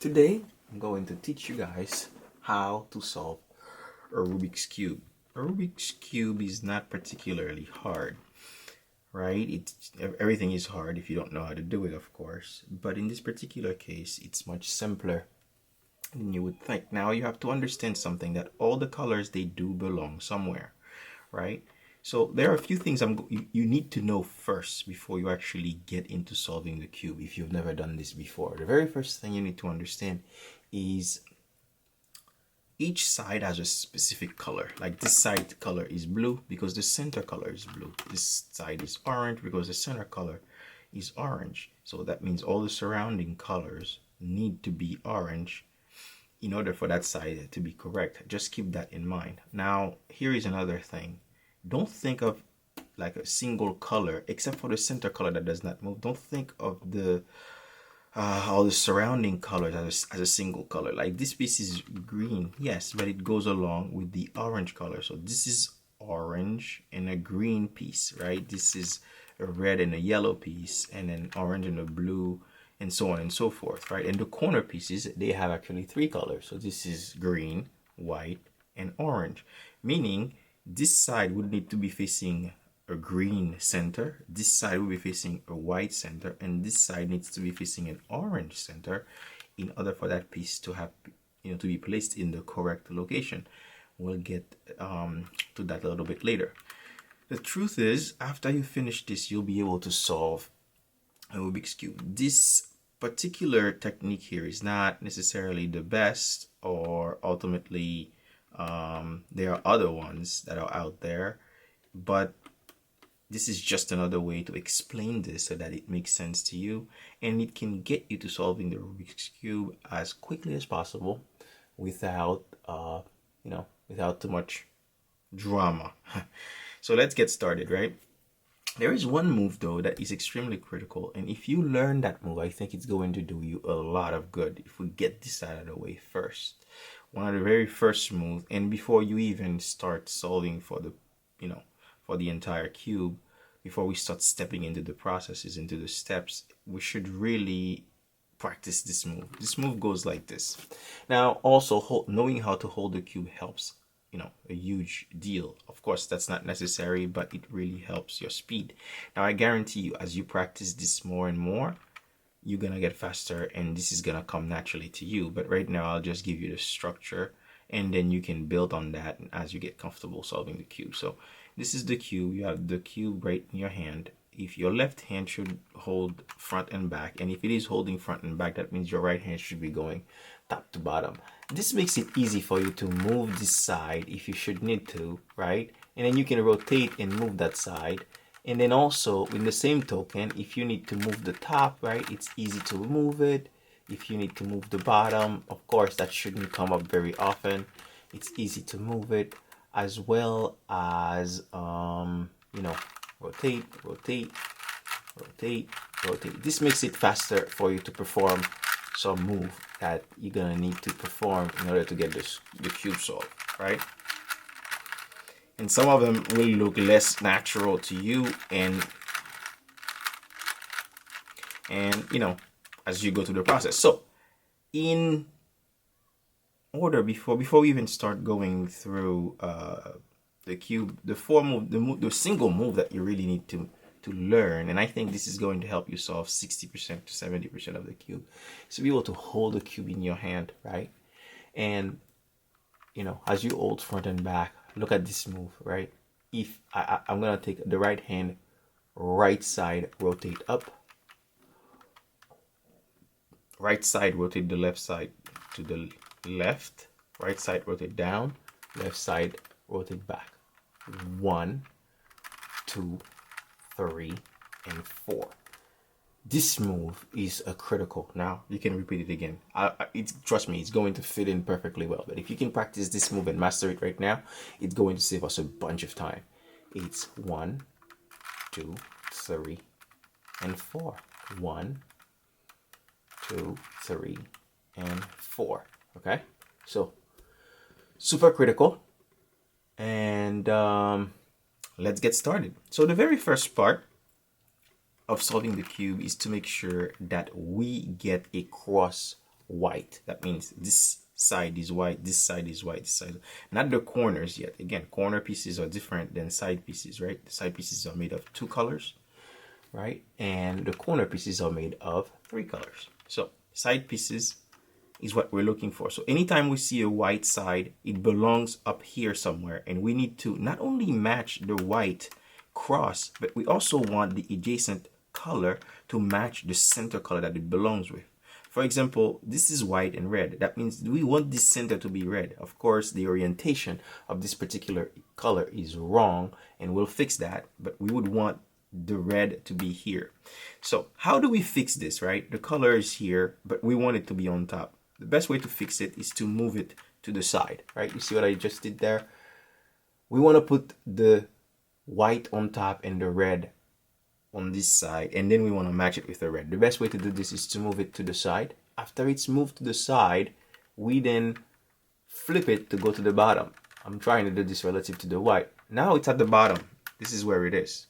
Today, I'm going to teach you guys how to solve a Rubik's Cube. A Rubik's Cube is not particularly hard, right? Everything is hard if you don't know how to do it, of course. But in this particular case, it's much simpler than you would think. Now you have to understand something, that all the colors, they do belong somewhere, right? So there are a few things you need to know first before you actually get into solving the cube if you've never done this before. The very first thing you need to understand is each side has a specific color. Like this side color is blue because the center color is blue. This side is orange because the center color is orange. So that means all the surrounding colors need to be orange in order for that side to be correct. Just keep that in mind. Now, here is another thing. Don't think of like a single color, except for the center color that does not move. Don't think of the all the surrounding colors as a single color. Like this piece is green, yes, but it goes along with the orange color. So this is orange and a green piece, right? This is a red and a yellow piece, and then orange and a blue, and so on and so forth, right? And the corner pieces, they have actually three colors. So this is green, white, and orange, meaning this side would need to be facing a green center, this side will be facing a white center, and this side needs to be facing an orange center in order for that piece to have, to be placed in the correct location. We'll get to that a little bit later. The truth is, after you finish this, you'll be able to solve a Rubik's Cube. This particular technique here is not necessarily the best, or ultimately there are other ones that are out there, but this is just another way to explain this so that it makes sense to you, and it can get you to solving the Rubik's Cube as quickly as possible without without too much drama. So let's get started, right? There is one move though that is extremely critical, and if you learn that move, I think it's going to do you a lot of good if we get this out of the way first. One of the very first moves, and before you even start solving for the for the entire cube, before we start stepping into the processes, into the steps, we should really practice this move. This move goes like this. Now also, knowing how to hold the cube helps a huge deal. Of course, that's not necessary, but it really helps your speed. Now I guarantee you, as you practice this more and more, you're gonna get faster, and this is gonna come naturally to you. But right now I'll just give you the structure, and then you can build on that as you get comfortable solving the cube. So this is the cube. You have the cube right in your hand. If your left hand should hold front and back, and if it is holding front and back, that means your right hand should be going top to bottom. This makes it easy for you to move this side if you should need to, right? And then you can rotate and move that side. And then also, in the same token, if you need to move the top, right, it's easy to move it. If you need to move the bottom, of course, that shouldn't come up very often. It's easy to move it, as well as rotate, rotate, rotate, rotate. This makes it faster for you to perform some move that you're gonna need to perform in order to get the cube solved, right? And some of them will look less natural to you, and as you go through the process. So in order, before we even start going through the cube, the single move that you really need to learn, and I think this is going to help you solve 60% to 70% of the cube, is to be able to hold the cube in your hand, right? And as you hold front and back, look at this move, right? If I'm gonna take the right hand, right side, rotate up, right side, rotate the left side to the left, right side, rotate down, left side, rotate back. 1, 2, 3, and 4. This move is a critical. Now you can repeat it again. Trust me, it's going to fit in perfectly well. But if you can practice this move and master it right now, it's going to save us a bunch of time. It's 1, 2, 3, and 4. 1, 2, 3, and 4. Okay, so super critical. And let's get started. So the very first part of solving the cube is to make sure that we get a cross white. That means this side is white, this side is white, this side. Not the corners yet. Again, corner pieces are different than side pieces, right? The side pieces are made of 2 colors, right? And the corner pieces are made of 3 colors. So side pieces is what we're looking for. So anytime we see a white side, it belongs up here somewhere, and we need to not only match the white cross, but we also want the adjacent color to match the center color that it belongs with. For example, this is white and red. That means we want this center to be red. Of course, the orientation of this particular color is wrong, and we'll fix that, but we would want the red to be here. So how do we fix this, right? The color is here, but we want it to be on top. The best way to fix it is to move it to the side, right? You see what I just did there? We want to put the white on top and the red on this side, and then we want to match it with the red. The best way to do this is to move it to the side. After it's moved to the side, we then flip it to go to the bottom. I'm trying to do this relative to the white. Now it's at the bottom. This is where it is.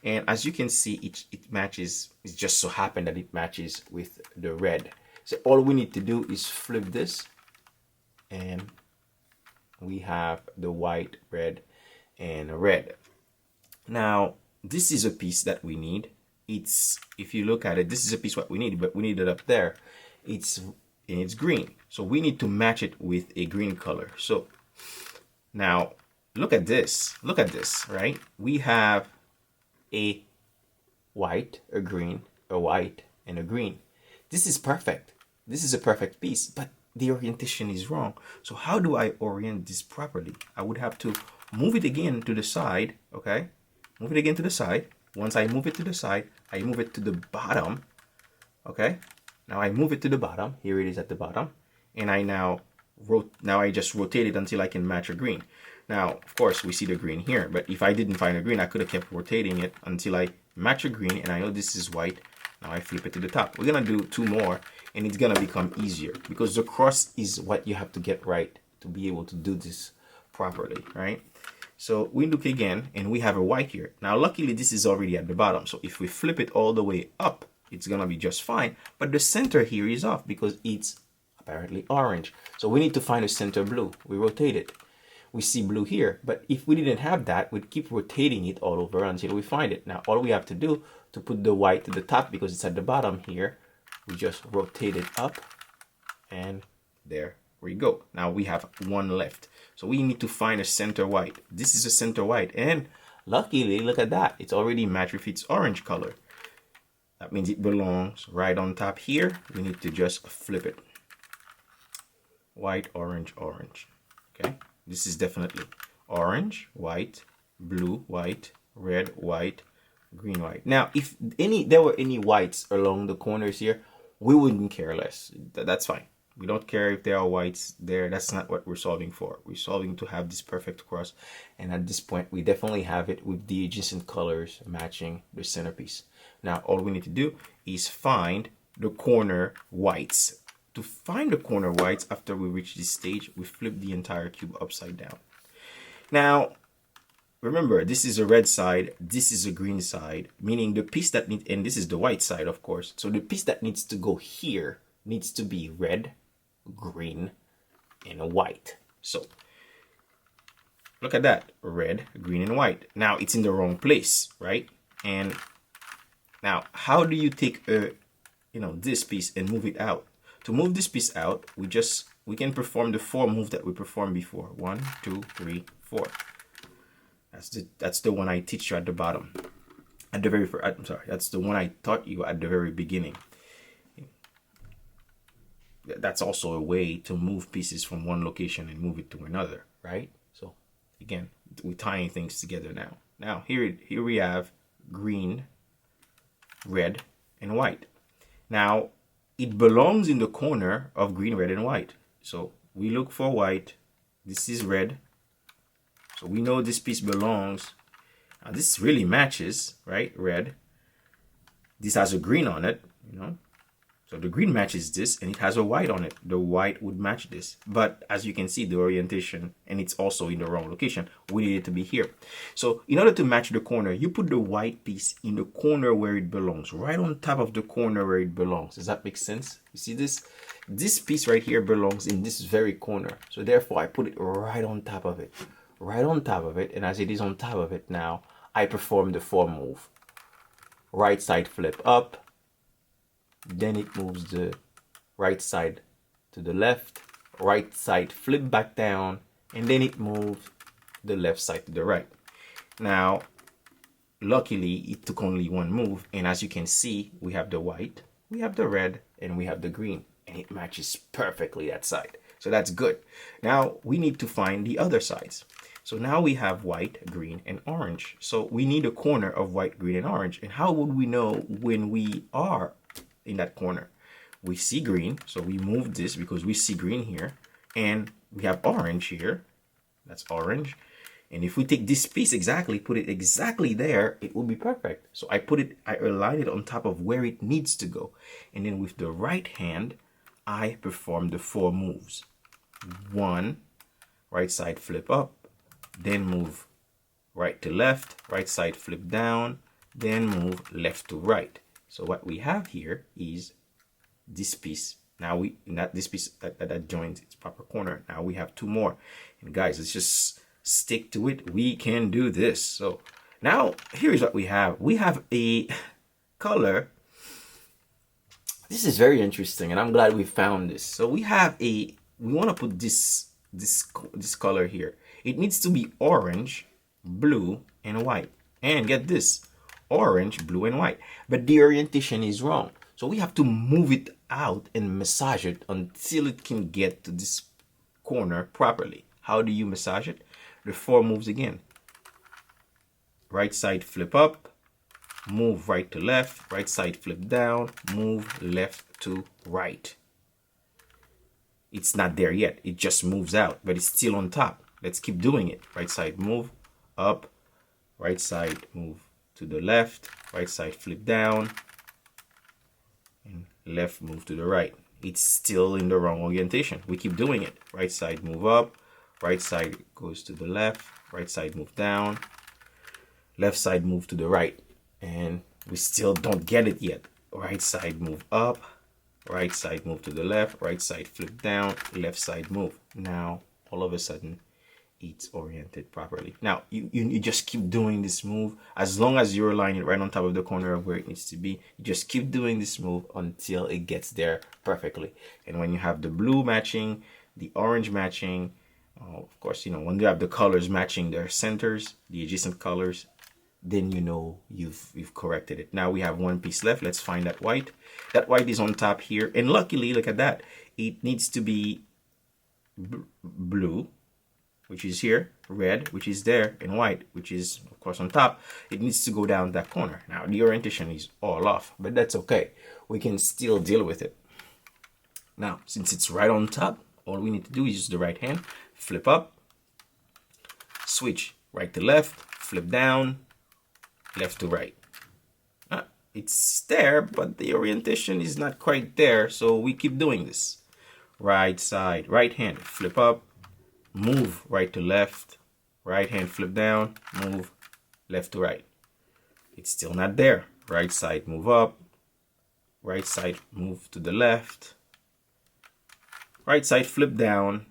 And as you can see, it matches. It just so happened that it matches with the red. So all we need to do is flip this, and we have the white, red, and red. Now, this is a piece that we need. It's, if you look at it, this is a piece what we need, but we need it up there. It's green. So we need to match it with a green color. So now look at this. Look at this, right? We have a white, a green, a white, and a green. This is perfect. This is a perfect piece, but the orientation is wrong. So how do I orient this properly? I would have to move it again to the side, okay? Move it again to the side. Once I move it to the side, I move it to the bottom, okay? Now I move it to the bottom. Here it is at the bottom. And I just rotate it until I can match a green. Now, of course, we see the green here, but if I didn't find a green, I could have kept rotating it until I match a green, and I know this is white. Now I flip it to the top. We're gonna do 2 more, and it's gonna become easier because the cross is what you have to get right to be able to do this properly, right? So we look again, and we have a white here. Now, luckily, this is already at the bottom. So if we flip it all the way up, it's gonna be just fine. But the center here is off because it's apparently orange. So we need to find a center blue. We rotate it. We see blue here, but if we didn't have that, we'd keep rotating it all over until we find it. Now, all we have to do to put the white to the top, because it's at the bottom here, we just rotate it up, and there we go. Now we have 1 left. So we need to find a center white. This is a center white, and luckily, look at that. It's already matched with its orange color. That means it belongs right on top here. We need to just flip it. White, orange, orange. Okay? This is definitely orange, white, blue, white, red, white, green, white. Now, if there were any whites along the corners here, we wouldn't care less. That's fine. We don't care if there are whites there. That's not what we're solving for. We're solving to have this perfect cross. And at this point, we definitely have it with the adjacent colors matching the centerpiece. Now, all we need to do is find the corner whites. To find the corner whites, after we reach this stage, we flip the entire cube upside down. Now, remember, this is a red side, this is a green side, meaning the piece that needs, and this is the white side, of course. So the piece that needs to go here needs to be red, green, and white. So look at that, red, green, and white. Now it's in the wrong place, right? And now, how do you take this piece and move it out? To move this piece out, we can perform the 4 move that we performed before. 1, 2, 3, 4. That's the one I teach you at the bottom. At the very first, I'm sorry, that's the one I taught you at the very beginning. That's also a way to move pieces from one location and move it to another, right? So again, we're tying things together now. Now here we have green, red, and white. Now it belongs in the corner of green, red, and white. So we look for white. This is red. So we know this piece belongs. Now this really matches, right? Red. This has a green on it, So the green matches this, and it has a white on it. The white would match this. But as you can see, the orientation, and it's also in the wrong location. We need it to be here. So in order to match the corner, you put the white piece in the corner where it belongs, right on top of the corner where it belongs. Does that make sense? You see this? This piece right here belongs in this very corner. So therefore, I put it right on top of it. Right on top of it. And as it is on top of it now, I perform the form move. Right side flip up. Then it moves the right side to the left, right side flip back down, and then it moves the left side to the right. Now, luckily, it took only one move, and as you can see, we have the white, we have the red, and we have the green, and it matches perfectly that side. So that's good. Now, we need to find the other sides. So now we have white, green, and orange. So we need a corner of white, green, and orange. And how would we know when we are in that corner? We see green, so we move this because we see green here, and we have orange here. That's orange. And if we take this piece exactly, put it exactly there, it will be perfect. So I align it on top of where it needs to go. And then with the right hand, I perform the 4 moves. 1, right side flip up, then move right to left, right side flip down, then move left to right. So what we have here is this piece. Now this piece that joins its proper corner. Now we have 2 more. And guys, let's just stick to it. We can do this. So now here's what we have. We have a color. This is very interesting, and I'm glad we found this. So we want to put this color here. It needs to be orange, blue, and white. And get this. Orange, blue, and white. But the orientation is wrong. So we have to move it out and massage it until it can get to this corner properly. How do you massage it? The 4 moves again. Right side flip up, move right to left, right side flip down, move left to right. It's not there yet. It just moves out, but it's still on top. Let's keep doing it. Right side move up, right side move to the left, right side flip down, and left move to the right. It's still in the wrong orientation. We keep doing it. Right side move up, right side goes to the left, right side move down, left side move to the right, and we still don't get it yet. Right side move up, right side move to the left, right side flip down, left side move. Now all of a sudden it's oriented properly. Now you just keep doing this move as long as you're aligning it right on top of the corner of where it needs to be. You just keep doing this move until it gets there perfectly. And when you have the blue matching, the orange matching, of course, when you have the colors matching their centers, the adjacent colors, then you know you've corrected it. Now we have 1 piece left. Let's find that white. That white is on top here, and luckily, look at that. It needs to be blue, which is here, red, which is there, and white, which is of course on top. It needs to go down that corner. Now the orientation is all off, but that's okay. We can still deal with it. Now, since it's right on top, all we need to do is use the right hand, flip up, switch right to left, flip down, left to right. It's there, but the orientation is not quite there, so we keep doing this. Right side, right hand, flip up, move right to left, right hand flip down, move left to right. It's still not there. Right side move up, right side move to the left, right side flip down,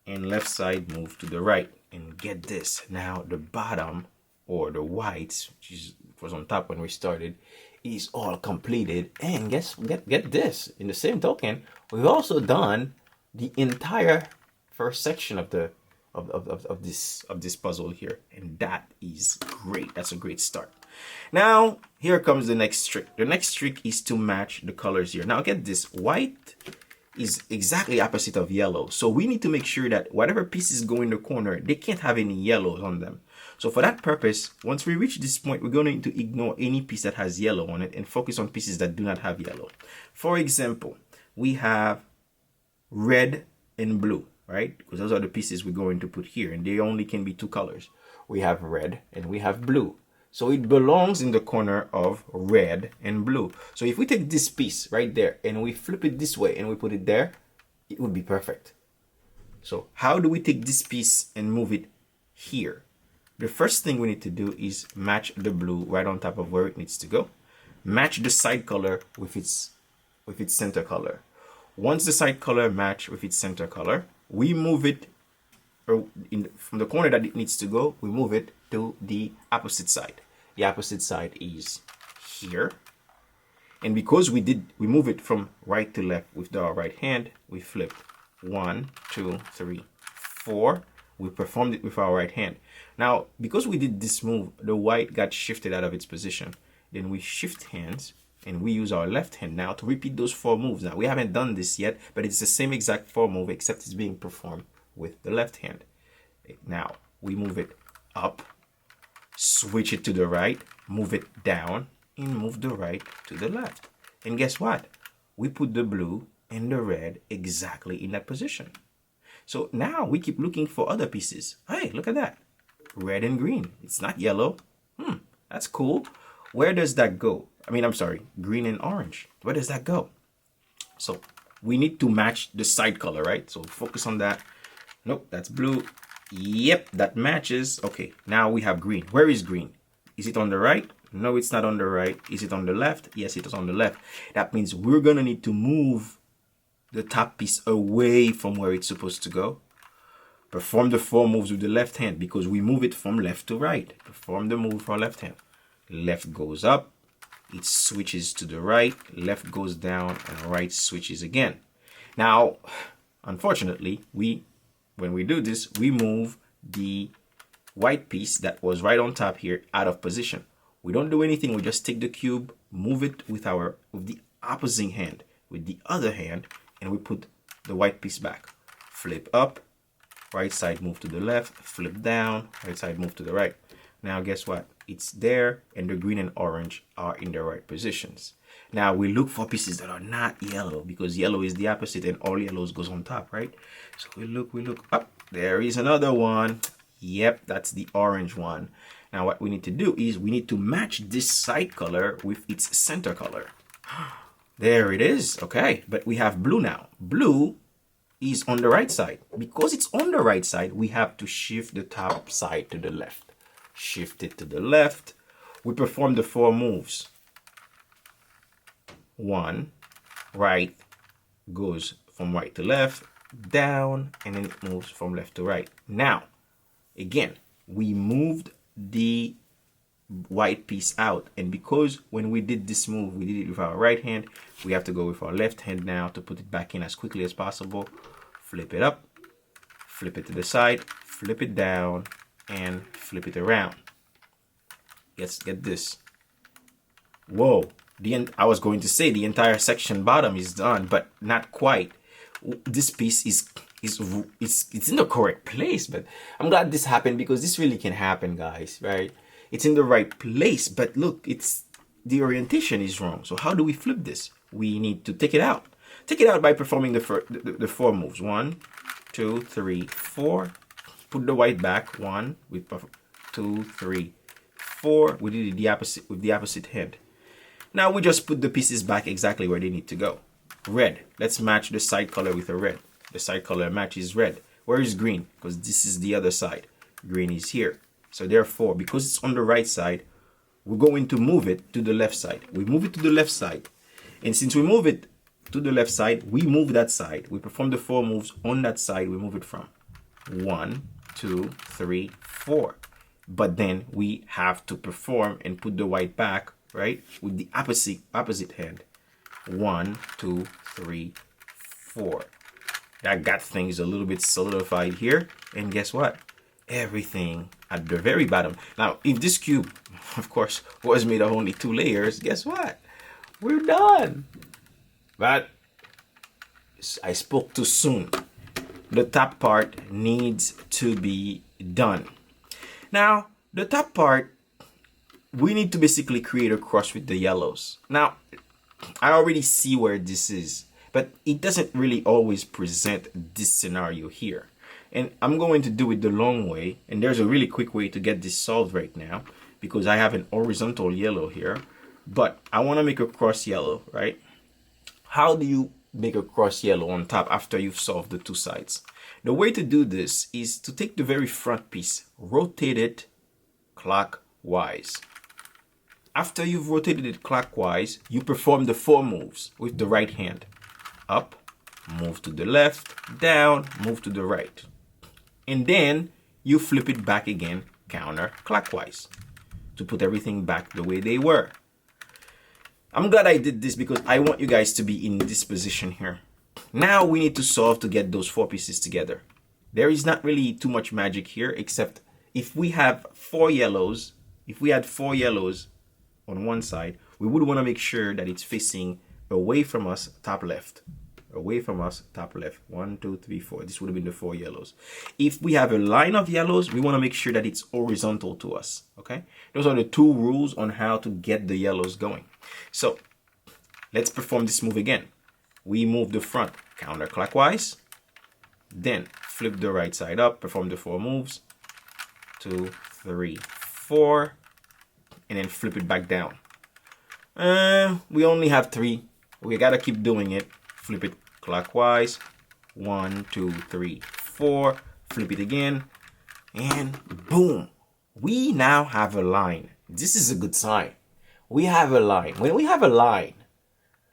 and left side move to the right. And get this, now the bottom, or the whites, which was on top when we started, is all completed. And get this, in the same token, we've also done the entire first section of the of this puzzle here, and that is great. That's a great start. Now here comes the next trick. The next trick is to match the colors here. Now get this, white is exactly opposite of yellow, so we need to make sure that whatever pieces go in the corner, they can't have any yellows on them. So for that purpose, once we reach this point, we're going to ignore any piece that has yellow on it and focus on pieces that do not have yellow. For example, we have red and blue, right? Because those are the pieces we're going to put here, and they only can be 2 colors. We have red and we have blue. So it belongs in the corner of red and blue. So if we take this piece right there and we flip it this way and we put it there, it would be perfect. So how do we take this piece and move it here? The first thing we need to do is match the blue right on top of where it needs to go. Match the side color with its center color. Once the side color match with its center color, we move it from the corner that it needs to go, we move it to the opposite side. The opposite side is here. And because we move it from right to left with the right hand, we flipped 1, 2, 3, 4. We performed it with our right hand. Now, because we did this move, the white got shifted out of its position. Then we shift hands and we use our left hand now to repeat those 4 moves. Now, we haven't done this yet, but it's the same exact 4 move, except it's being performed with the left hand. Now, we move it up, switch it to the right, move it down, and move the right to the left. And guess what? We put the blue and the red exactly in that position. So now we keep looking for other pieces. Hey, look at that. Red and green. It's not yellow. That's cool. Where does that go? I'm sorry, green and orange. Where does that go? So we need to match the side color, right? So focus on that. Nope, that's blue. Yep, that matches. Okay, now we have green. Where is green? Is it on the right? No, it's not on the right. Is it on the left? Yes, it is on the left. That means we're going to need to move the top piece away from where it's supposed to go. Perform the 4 moves with the left hand because we move it from left to right. Perform the move for left hand. Left goes up. It switches to the right. Left goes down and right switches again. Now, unfortunately, when we do this, we move the white piece that was right on top here out of position. We don't do anything. We just take the cube, move it with the opposing hand, with the other hand, and we put the white piece back. Flip up, right side move to the left, flip down, right side move to the right. Now guess what? It's there, and the green and orange are in the right positions. Now we look for pieces that are not yellow because yellow is the opposite and all yellows goes on top, right? So we look up. There is another one. Yep, that's the orange one. Now what we need to do is we need to match this side color with its center color. There it is. Okay, but we have blue now. Blue is on the right side. Because it's on the right side, we have to shift the top side to the left. Shift it to the left. We perform the 4 moves. 1, right goes from right to left, down, and then it moves from left to right. Now, again, we moved the white piece out, and because when we did this move, we did it with our right hand, we have to go with our left hand now to put it back in as quickly as possible. Flip it up, flip it to the side, flip it down, and flip it around. Let's get this. Whoa, I was going to say the entire section bottom is done, but not quite. This piece it's in the correct place, but I'm glad this happened because this really can happen, guys, right? It's in the right place, but look, the orientation is wrong. So how do we flip this? We need to take it out. Take it out by performing the 4 moves. 1, 2, 3, 4. Put the white back. 1, 2, 3, 4. We did the opposite with the opposite hand. Now we just put the pieces back exactly where they need to go. Red. Let's match the side color with a red. The side color matches red. Where is green? Because this is the other side. Green is here. So therefore, because it's on the right side, we're going to move it to the left side. We move it to the left side. And since we move it to the left side, we move that side. We perform the 4 moves on that side. We move it from 1, 2, 3, 4. But then we have to perform and put the white back, right? With the opposite hand. 1, 2, 3, 4. That got things a little bit solidified here. And guess what? Everything at the very bottom. Now, if this cube, of course, was made of only 2 layers, guess what? We're done. But I spoke too soon. The top part needs to be done. Now, the top part, we need to basically create a cross with the yellows. Now, I already see where this is, but it doesn't really always present this scenario here. And I'm going to do it the long way, and there's a really quick way to get this solved right now. because I have an horizontal yellow here, but I want to make a cross yellow, right? How do you make a cross yellow on top after you've solved the two sides? The way to do this is to take the very front piece, rotate it clockwise. After you've rotated it clockwise, you perform the 4 moves with the right hand. Up, move to the left, down, move to the right. And then you flip it back again counterclockwise to put everything back the way they were. I'm glad I did this because I want you guys to be in this position here. Now we need to solve to get those 4 pieces together. There is not really too much magic here, except if we have 4 yellows, if we had 4 yellows on one side, we would want to make sure that it's facing away from us, top left. Away from us, top left. 1, 2, 3, 4. This would have been the 4 yellows. If we have a line of yellows, we want to make sure that it's horizontal to us. Okay? Those are the 2 rules on how to get the yellows going. So let's perform this move again. We move the front counterclockwise, then flip the right side up, perform the 4 moves. 2, 3, 4, and then flip it back down. We only have 3. We gotta keep doing it. Flip it clockwise. 1, 2, 3, 4. Flip it again, and boom. We now have a line. This is a good sign. We have a line. When we have a line,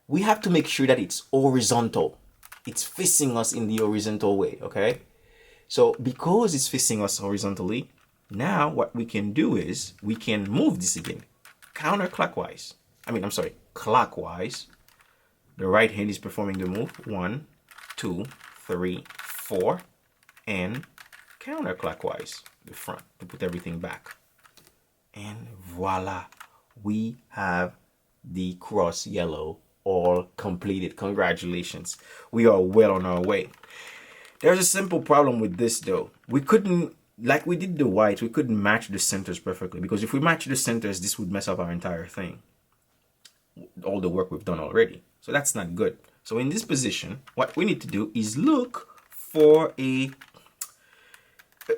we have to make sure that it's horizontal. It's facing us in the horizontal way, okay? So because it's facing us horizontally, now what we can do is we can move this again, counterclockwise. Clockwise. The right hand is performing the move. 1, 2, 3, 4, and counterclockwise, the front, to put everything back. And voila, we have the cross yellow all completed. Congratulations. We are well on our way. There's a simple problem with this though. We couldn't, like we did the whites, we couldn't match the centers perfectly, because if we match the centers, this would mess up our entire thing. All the work we've done already. So that's not good. So in this position, what we need to do is look for a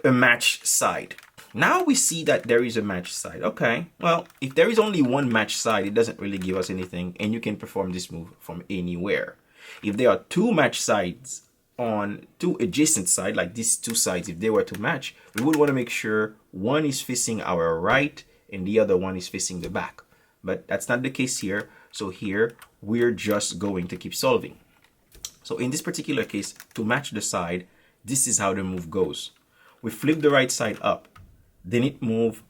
match side. Now we see that there is a match side. Okay, well, if there is only one match side, it doesn't really give us anything, and you can perform this move from anywhere. If there are 2 match sides on 2 adjacent sides, like these 2 sides, if they were to match, we would want to make sure one is facing our right and the other one is facing the back. But that's not the case here. So here, we're just going to keep solving. So in this particular case, to match the side, this is how the move goes. We flip the right side up. Then it moves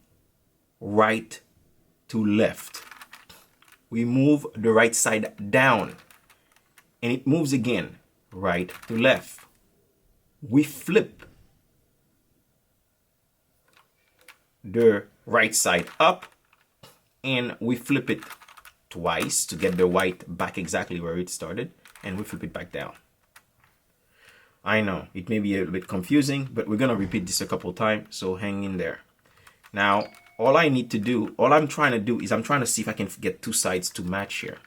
right to left. We move the right side down. And it moves again, right to left. We flip the right side up. And we flip it twice to get the white back exactly where it started. And we flip it back down. I know it may be a little bit confusing, but we're going to repeat this a couple times, so hang in there. Now, all I'm trying to do is I'm trying to see if I can get 2 sides to match here.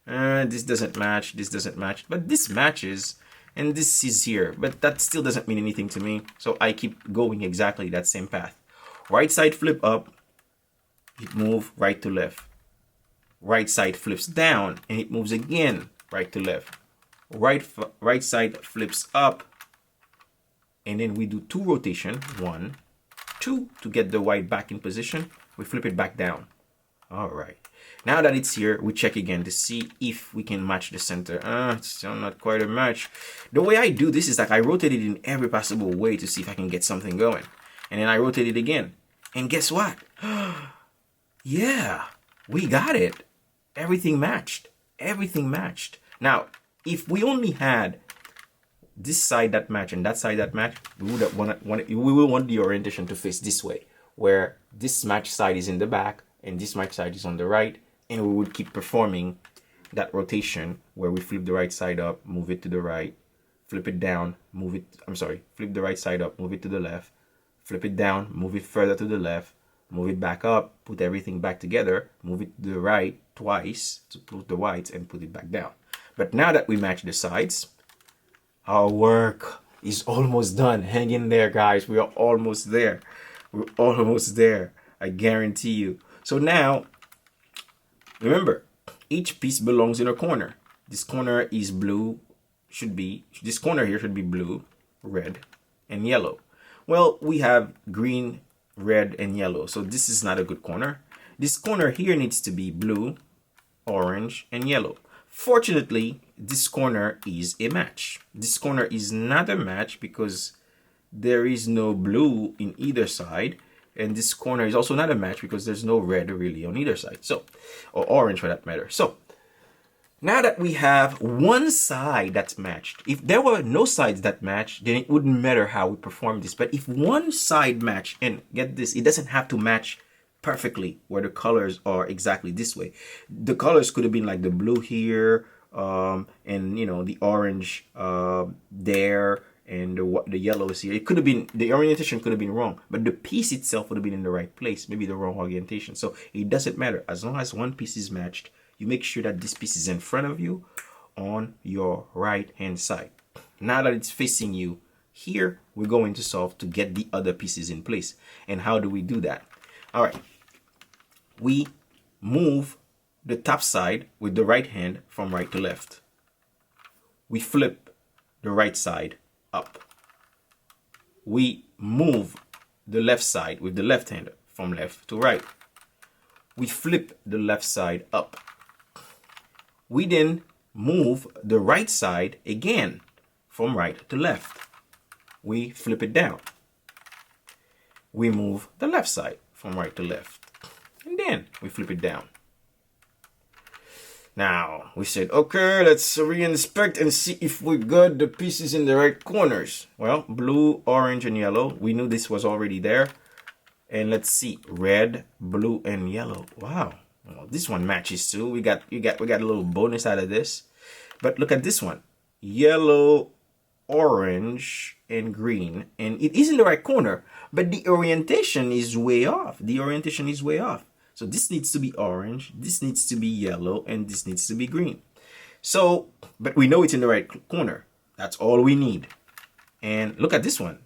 This doesn't match, but this matches, and this is here, but that still doesn't mean anything to me, so I keep going exactly that same path. Right side flip up, it moves right to left. Right side flips down, and it moves again right to left. Right side flips up, and then we do 2 rotation, 1, 2 to get the white back in position. We flip it back down. All right. Now that it's here, we check again to see if we can match the center. It's still not quite a match. The way I do this is like I rotate it in every possible way to see if I can get something going, and then I rotate it again. And guess what? Yeah, we got it. Everything matched. Everything matched. Now, if we only had this side that match and that side that match, we would want the orientation to face this way, where this match side is in the back and this match side is on the right, and we would keep performing that rotation where we flip the right side up, move it to the right, flip it down, flip the right side up, move it to the left, flip it down, move it further to the left, move it back up, put everything back together, move it to the right twice to put the whites, and put it back down. But now that we match the sides, our work is almost done. Hang in there, guys. We are almost there. We're almost there. I guarantee you. So now, remember, each piece belongs in a corner. This corner is blue, this corner here should be blue, red, and yellow. Well, we have green, red, and yellow, so this is not a good corner. This corner here needs to be blue, orange, and yellow. Fortunately, this corner is a match. This corner is not a match because there is no blue in either side, and this corner is also not a match because there's no red really on either side, so, or orange for that matter. So now that we have one side that's matched, if there were no sides that match, then it wouldn't matter how we perform this. But if one side match, and get this, it doesn't have to match perfectly where the colors are exactly this way. The colors could have been like the blue here, and you know, the orange there, and the yellow is here. It could have been, the orientation could have been wrong, but the piece itself would have been in the right place, maybe the wrong orientation. So it doesn't matter. As long as one piece is matched, you make sure that this piece is in front of you on your right hand side. Now that it's facing you here, we're going to solve to get the other pieces in place. And how do we do that? All right, we move the top side with the right hand from right to left. We flip the right side up. We move the left side with the left hand from left to right. We flip the left side up. We then move the right side again from right to left. We flip it down. We move the left side from right to left. And then we flip it down. Now, we said, okay, let's re-inspect and see if we got the pieces in the right corners. Well, blue, orange, and yellow. We knew this was already there. And let's see, red, blue, and yellow. Wow. Well, this one matches too. We got a little bonus out of this. But look at this one. Yellow, orange, and green. And it is in the right corner, but the orientation is way off. The orientation is way off. So this needs to be orange, this needs to be yellow, and this needs to be green. So, but we know it's in the right corner. That's all we need. And look at this one.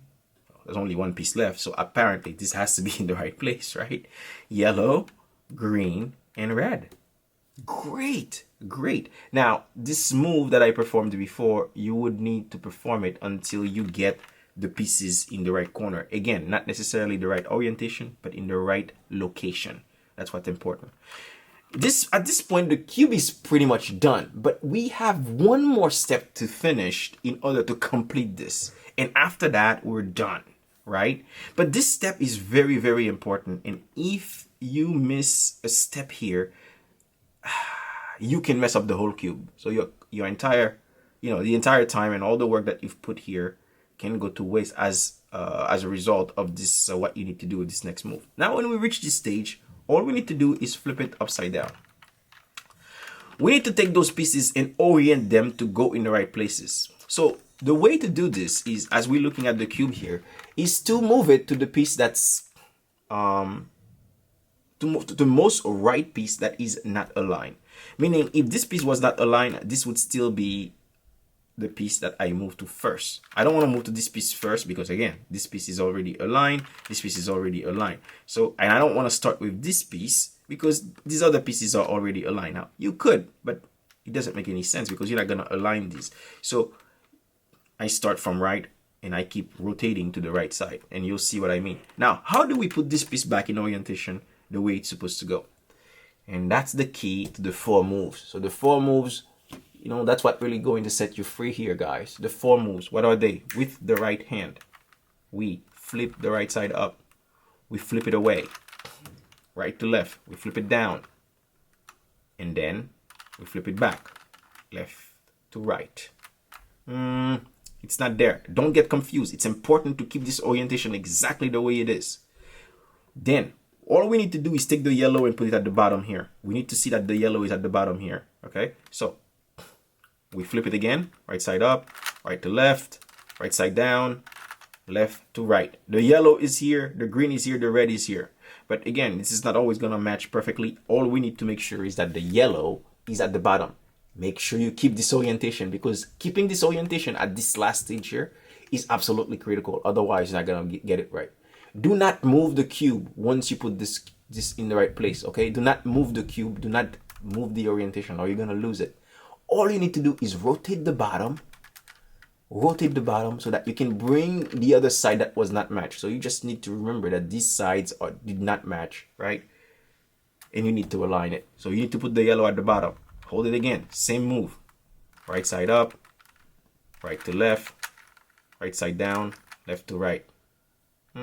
There's only one piece left, so apparently this has to be in the right place, right? Yellow, green, and red. Great, great. Now, this move that I performed before, you would need to perform it until you get the pieces in the right corner. Again, not necessarily the right orientation, but in the right location. That's what's important. At this point, the cube is pretty much done, but we have one more step to finish in order to complete this. And after that, we're done, right? But this step is very, very important. And if you miss a step here, you can mess up the whole cube. So your entire, the entire time and all the work that you've put here can go to waste as a result of this, what you need to do with this next move. Now, when we reach this stage, all we need to do is flip it upside down. We need to take those pieces and orient them to go in the right places. So the way to do this is, as we're looking at the cube here, is to move it to the piece that's, to move to the most right piece that is not aligned. Meaning, if this piece was not aligned, this would still be the piece that I move to first. I don't want to move to this piece first because, again, this piece is already aligned. This piece is already aligned. So, and I don't want to start with this piece because these other pieces are already aligned. Now, you could, but it doesn't make any sense because you're not going to align these. So, I start from right and I keep rotating to the right side, and you'll see what I mean. Now, how do we put this piece back in orientation the way it's supposed to go? And that's the key to the 4 moves. So the 4 moves, that's what really going to set you free here, guys. The 4 moves, what are they? With the right hand, we flip the right side up. We flip it away. Right to left, we flip it down. And then we flip it back. Left to right. It's not there. Don't get confused. It's important to keep this orientation exactly the way it is. Then, all we need to do is take the yellow and put it at the bottom here. We need to see that the yellow is at the bottom here. Okay, so we flip it again, right side up, right to left, right side down, left to right. The yellow is here, the green is here, the red is here. But again, this is not always going to match perfectly. All we need to make sure is that the yellow is at the bottom. Make sure you keep this orientation, because keeping this orientation at this last stage here is absolutely critical. Otherwise, you're not going to get it right. Do not move the cube once you put this in the right place, okay? Do not move the cube. Do not move the orientation or you're going to lose it. All you need to do is rotate the bottom so that you can bring the other side that was not matched. So you just need to remember that these sides did not match, right? And you need to align it. So you need to put the yellow at the bottom. Hold it again. Same move. Right side up, right to left, right side down, left to right.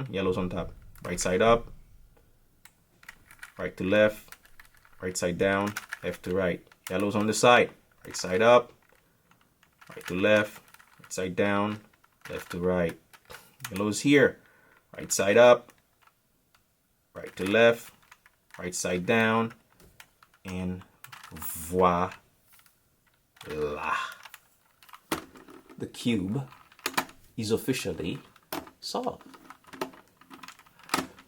Yellow's on top. Right side up, right to left, right side down, left to right. Yellow's on the side. Right side up, right to left, right side down, left to right. Yellow's here. Right side up, right to left, right side down, and voila. The cube is officially solved.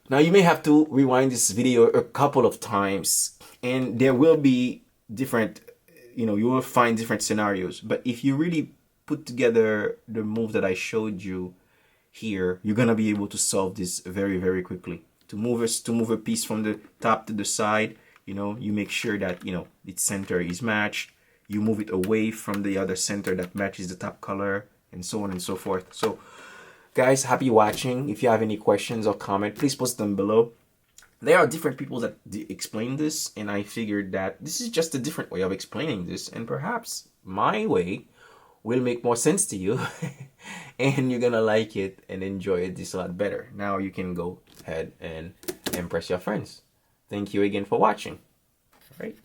Now you may have to rewind this video a couple of times and there will be different, you will find different scenarios. But if you really put together the move that I showed you here, you're going to be able to solve this very, very quickly. To move a piece from the top to the side, you make sure that, its center is matched. You move it away from the other center that matches the top color and so on and so forth. So guys, happy watching. If you have any questions or comment, please post them below. There are different people that explain this, and I figured that this is just a different way of explaining this, and perhaps my way will make more sense to you and you're gonna like it and enjoy it this a lot better. Now you can go ahead and impress your friends. Thank you again for watching. All right.